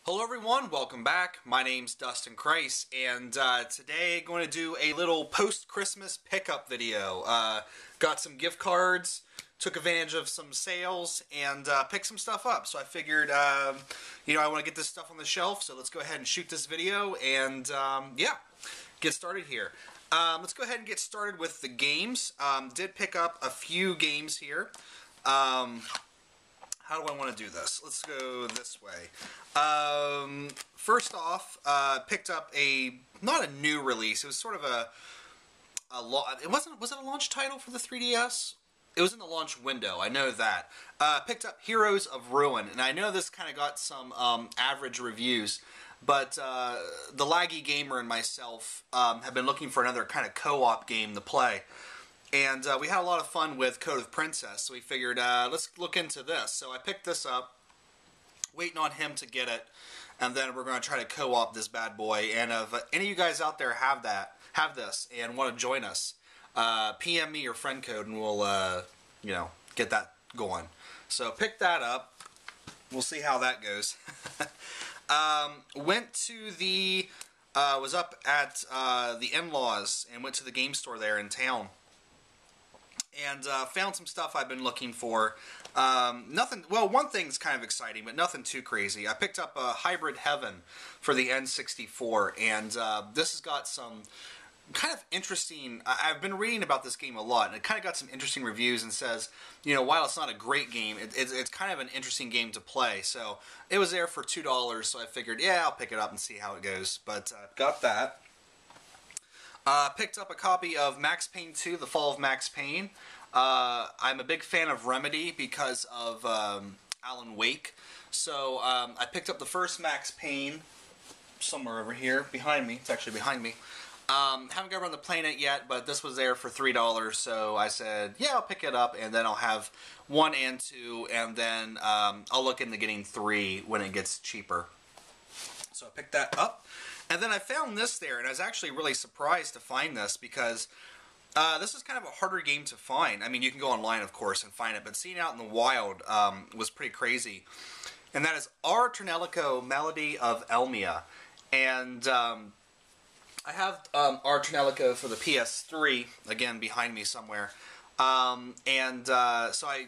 Hello everyone, welcome back. My name's dustinkreis, and today I'm going to do a little post-Christmas pickup video. Got some gift cards, took advantage of some sales, and picked some stuff up. So I figured, I want to get this stuff on the shelf, so let's go ahead and shoot this video, and yeah, get started here. Let's go ahead and get started with the games. Did pick up a few games here. How do I want to do this? Let's go this way. First off, picked up not a new release. It was sort of was it a launch title for the 3DS? It was in the launch window, I know that. Picked up Heroes of Ruin, and I know this kind of got some average reviews, but the laggy gamer and myself have been looking for another kind of co-op game to play. And we had a lot of fun with Code of Princess, so we figured, let's look into this. So I picked this up, waiting on him to get it, and then we're going to try to co-op this bad boy. And if any of you guys out there have this, and want to join us, PM me your friend code, and we'll, get that going. So pick that up. We'll see how that goes. Went to the, was up at the in-laws, and went to the game store there in town. And found some stuff I've been looking for. Nothing, well, one thing's kind of exciting, but nothing too crazy. I picked up a Hybrid Heaven for the N64, and this has got some kind of interesting, I've been reading about this game a lot, and it kind of got some interesting reviews and says, while it's not a great game, it's kind of an interesting game to play. So it was there for $2, so I figured, yeah, I'll pick it up and see how it goes. But got that. Picked up a copy of Max Payne 2, The Fall of Max Payne. I'm a big fan of Remedy because of Alan Wake. So I picked up the first Max Payne somewhere over here behind me. It's actually behind me. Haven't got around to playing it yet, but this was there for $3, so I said, yeah, I'll pick it up, and then I'll have 1 and 2, and then I'll look into getting 3 when it gets cheaper. So I picked that up. And then I found this there, and I was actually really surprised to find this because this is kind of a harder game to find. I mean, you can go online, of course, and find it, but seeing it out in the wild was pretty crazy. And that is R. Ternelico, Melody of Elmia. And I have R. Ternelico for the PS3, again, behind me somewhere. So I,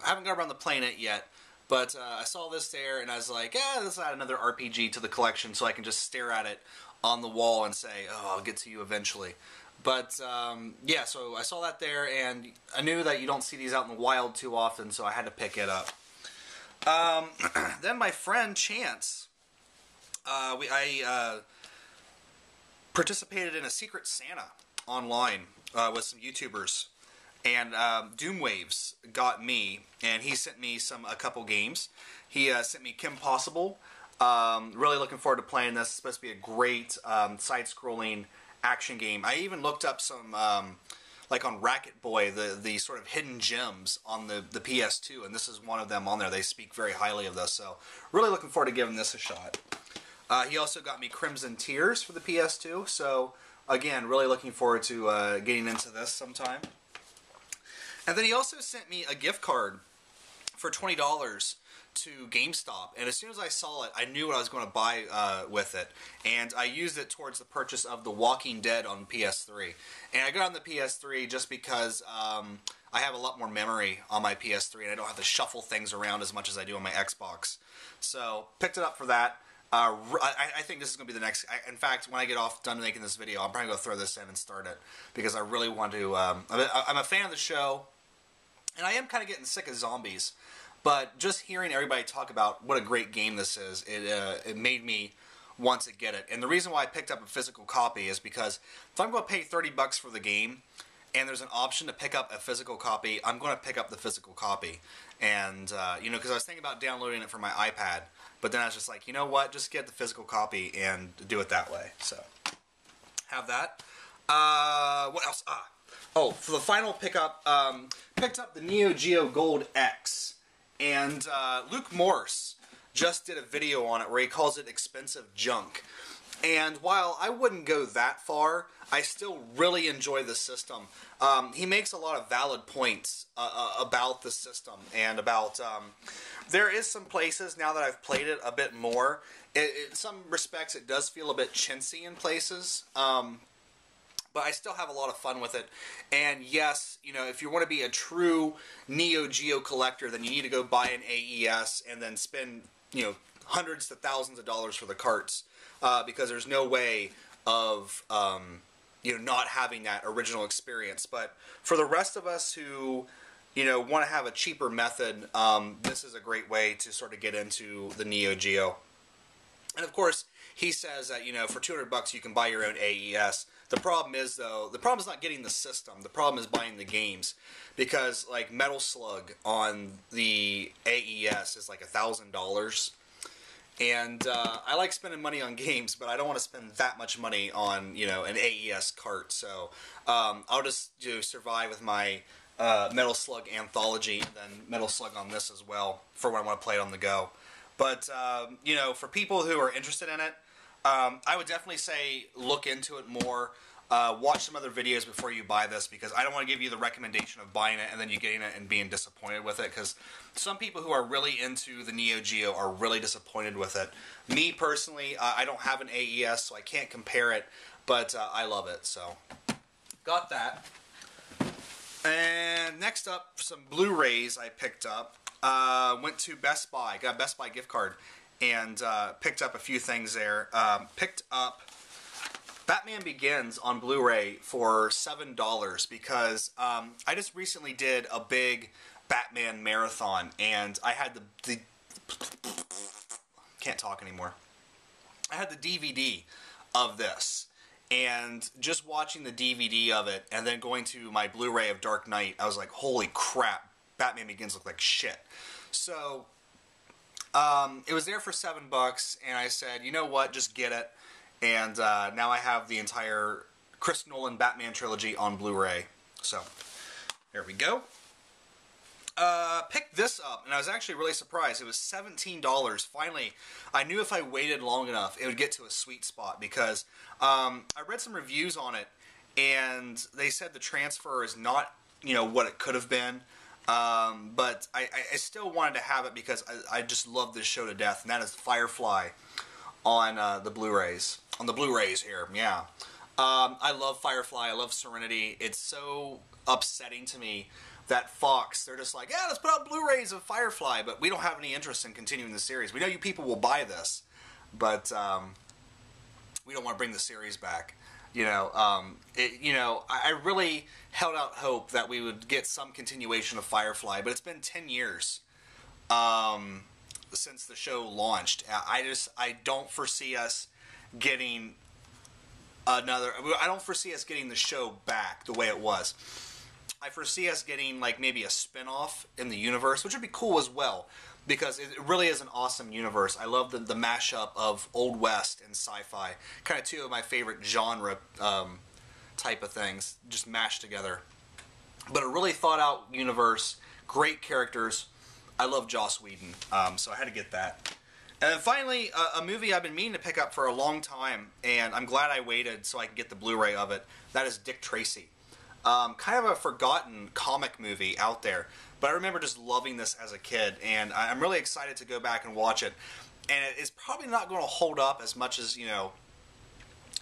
haven't got around to playing it yet. But I saw this there, and I was like, let's add another RPG to the collection so I can just stare at it on the wall and say, oh, I'll get to you eventually. But, yeah, so I saw that there, and I knew that you don't see these out in the wild too often, so I had to pick it up. Then my friend Chance, I participated in a Secret Santa online with some YouTubers. And Doomwaves got me, and he sent me a couple games. He sent me Kim Possible. Really looking forward to playing this. It's supposed to be a great side-scrolling action game. I even looked up some, like on Racket Boy, the sort of hidden gems on the PS2, and this is one of them on there. They speak very highly of this, so really looking forward to giving this a shot. He also got me Crimson Tears for the PS2, so again, really looking forward to getting into this sometime. And then he also sent me a gift card for $20 to GameStop. And as soon as I saw it, I knew what I was going to buy with it. And I used it towards the purchase of The Walking Dead on PS3. And I got on the PS3 just because I have a lot more memory on my PS3, and I don't have to shuffle things around as much as I do on my Xbox. So, picked it up for that. I think this is going to be the next... in fact, when I get done making this video, I'm probably going to throw this in and start it. Because I really want to... I'm a fan of the show. And I am kind of getting sick of zombies, but just hearing everybody talk about what a great game this is, it made me want to get it. And the reason why I picked up a physical copy is because if I'm going to pay $30 for the game, and there's an option to pick up a physical copy, I'm going to pick up the physical copy. And, because I was thinking about downloading it for my iPad, but then I was just like, you know what, just get the physical copy and do it that way. So, have that. What else? Oh, for the final pickup, picked up the Neo Geo Gold X, and Luke Morse just did a video on it where he calls it expensive junk. And while I wouldn't go that far, I still really enjoy the system. He makes a lot of valid points about the system and about... there is some places, now that I've played it a bit more, in some respects it does feel a bit chintzy in places. But I still have a lot of fun with it. And yes, you know, if you want to be a true Neo Geo collector, then you need to go buy an AES and then spend, you know, hundreds to thousands of dollars for the carts. Because there's no way of, you know, not having that original experience. But for the rest of us who, you know, want to have a cheaper method, this is a great way to sort of get into the Neo Geo. And of course, he says that, you know, for $200 you can buy your own AES. The problem is, though, the problem is not getting the system. The problem is buying the games. Because, like, Metal Slug on the AES is like $1,000. And I like spending money on games, but I don't want to spend that much money on, you know, an AES cart. So I'll just survive with my Metal Slug Anthology and then Metal Slug on this as well for when I want to play it on the go. But, you know, for people who are interested in it, I would definitely say look into it more. Watch some other videos before you buy this, because I don't want to give you the recommendation of buying it and then you getting it and being disappointed with it, because some people who are really into the Neo Geo are really disappointed with it. Me personally, I don't have an AES, so I can't compare it, but I love it, so got that. And next up, some Blu-rays I picked up. Went to Best Buy, got a Best Buy gift card, and picked up a few things there. Picked up Batman Begins on Blu-ray for $7 because I just recently did a big Batman marathon, and I had the can't talk anymore. I had the DVD of this, and just watching the DVD of it and then going to my Blu-ray of Dark Knight, I was like, holy crap, Batman Begins looked like shit. So it was there for $7, and I said, you know what, just get it. And now I have the entire Chris Nolan Batman trilogy on Blu-ray. So, there we go. Picked this up, and I was actually really surprised. It was $17. Finally, I knew if I waited long enough, it would get to a sweet spot, because I read some reviews on it, and they said the transfer is not, you know, what it could have been. But I still wanted to have it because I just love this show to death, and that is Firefly on the Blu-rays. On the Blu-rays here, yeah. I love Firefly. I love Serenity. It's so upsetting to me that Fox, they're just like, yeah, let's put out Blu-rays of Firefly, but we don't have any interest in continuing the series. We know you people will buy this, but we don't want to bring the series back. You know, I really held out hope that we would get some continuation of Firefly, but it's been 10 years since the show launched. I don't foresee us getting another... I don't foresee us getting the show back the way it was. I foresee us getting, like, maybe a spin-off in the universe, which would be cool as well, because it really is an awesome universe. I love the mashup of Old West and sci-fi. Kind of two of my favorite genre type of things, just mashed together. But a really thought-out universe, great characters. I love Joss Whedon, so I had to get that. And then finally, a movie I've been meaning to pick up for a long time, and I'm glad I waited so I can get the Blu-ray of it. That is Dick Tracy. Kind of a forgotten comic movie out there, but I remember just loving this as a kid, and I'm really excited to go back and watch it. And it's probably not going to hold up as much as, you know,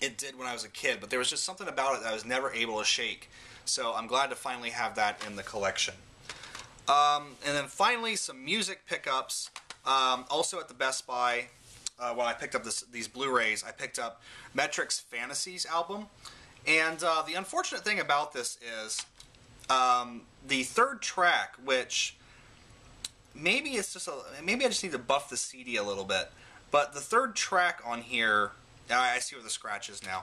it did when I was a kid, but there was just something about it that I was never able to shake. So I'm glad to finally have that in the collection. And then finally, some music pickups. Also at the Best Buy, when I picked up these Blu-rays, I picked up Metric's Fantasies album. And the unfortunate thing about this is the third track, which maybe it's just maybe I just need to buff the CD a little bit. But the third track on here, I see where the scratch is now.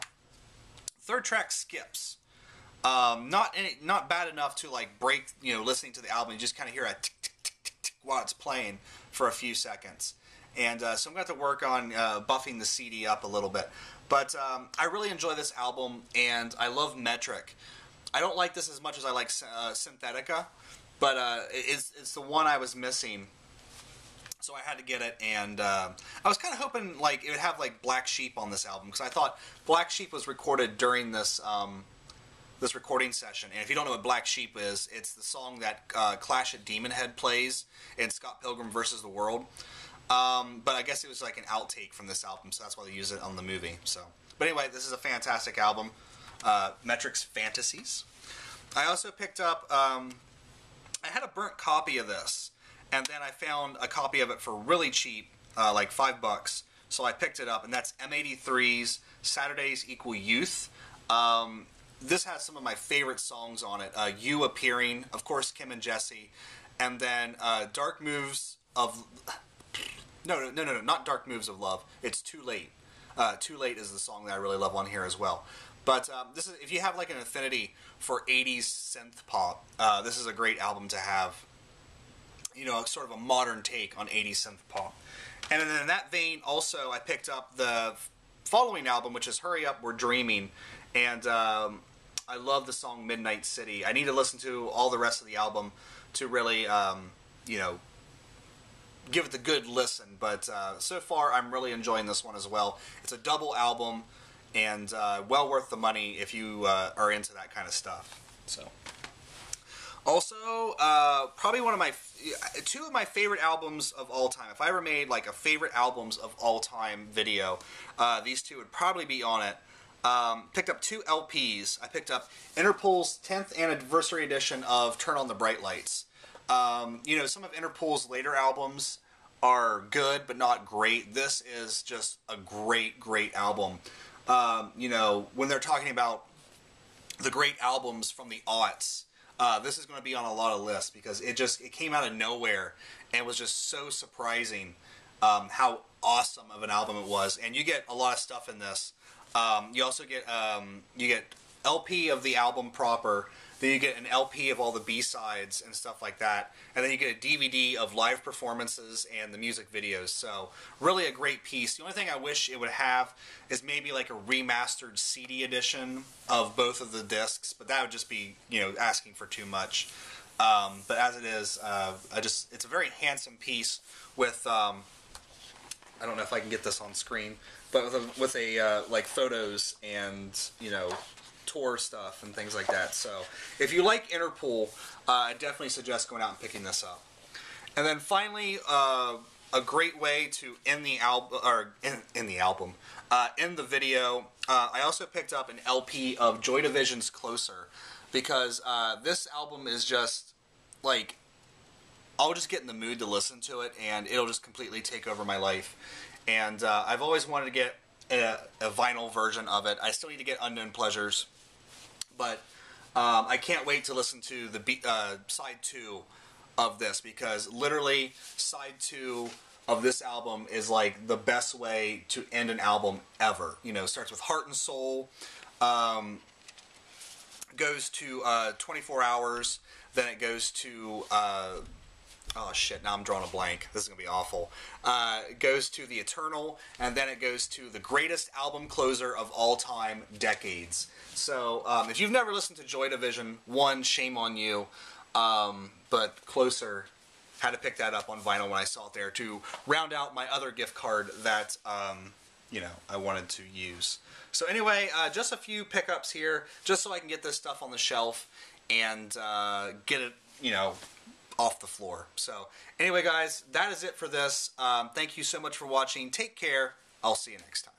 Third track skips. Not bad enough to like break, you know, listening to the album. You just kind of hear a tick, tick, tick, tick, tick while it's playing for a few seconds. And so I'm going to have to work on buffing the CD up a little bit. But I really enjoy this album, and I love Metric. I don't like this as much as I like Synthetica, but it's the one I was missing. So I had to get it, and I was kind of hoping like it would have like Black Sheep on this album, because I thought Black Sheep was recorded during this this recording session. And if you don't know what Black Sheep is, it's the song that Clash at Demon Head plays in Scott Pilgrim vs. the World. But I guess it was like an outtake from this album, so that's why they use it on the movie. So, but anyway, this is a fantastic album, Metrics Fantasies. I also picked up. I had a burnt copy of this. And then I found a copy of it for really cheap, like $5. So I picked it up, and that's M83's Saturdays Equal Youth. This has some of my favorite songs on it. You Appearing, of course, Kim and Jesse, and then Dark Moves of... No, not Dark Moves of Love. It's Too Late. Too Late is the song that I really love on here as well. But this is, if you have like an affinity for 80s synth pop, this is a great album to have. You know, sort of a modern take on 80s synth pop. And then in that vein, also, I picked up the following album, which is Hurry Up, We're Dreaming. And I love the song Midnight City. I need to listen to all the rest of the album to really, you know, give it the good listen. But so far, I'm really enjoying this one as well. It's a double album, and well worth the money if you are into that kind of stuff. So... Also, probably two of my favorite albums of all time. If I ever made like a favorite albums of all time video, these two would probably be on it. Picked up 2 LPs. I picked up Interpol's 10th anniversary edition of Turn on the Bright Lights. You know, some of Interpol's later albums are good, but not great. This is just a great, great album. You know, when they're talking about the great albums from the aughts, this is going to be on a lot of lists, because it came out of nowhere and was just so surprising how awesome of an album it was. And you get a lot of stuff in this. You also get LP of the album proper. Then you get an LP of all the B-sides and stuff like that. And then you get a DVD of live performances and the music videos. So really a great piece. The only thing I wish it would have is maybe like a remastered CD edition of both of the discs. But that would just be, you know, asking for too much. But as it is, it's a very handsome piece with, I don't know if I can get this on screen, but with like photos and, you know, tour stuff and things like that. So if you like Interpol, I definitely suggest going out and picking this up. And then finally, a great way to end the album, or end the video. I also picked up an LP of Joy Division's Closer, because this album is just like, I'll just get in the mood to listen to it, and it'll just completely take over my life. And I've always wanted to get a vinyl version of it. I still need to get Unknown Pleasures. But I can't wait to listen to the side 2 of this, because literally side 2 of this album is like the best way to end an album ever. You know, starts with Heart and Soul, goes to 24 Hours, then it goes to... oh shit, now I'm drawing a blank. This is going to be awful. It goes to The Eternal, and then it goes to the greatest album closer of all time, Decades. So, if you've never listened to Joy Division, one, shame on you. But Closer, had to pick that up on vinyl when I saw it there to round out my other gift card that, you know, I wanted to use. So anyway, just a few pickups here, just so I can get this stuff on the shelf and get it, you know, off the floor. So anyway, guys, that is it for this. Thank you so much for watching. Take care. I'll see you next time.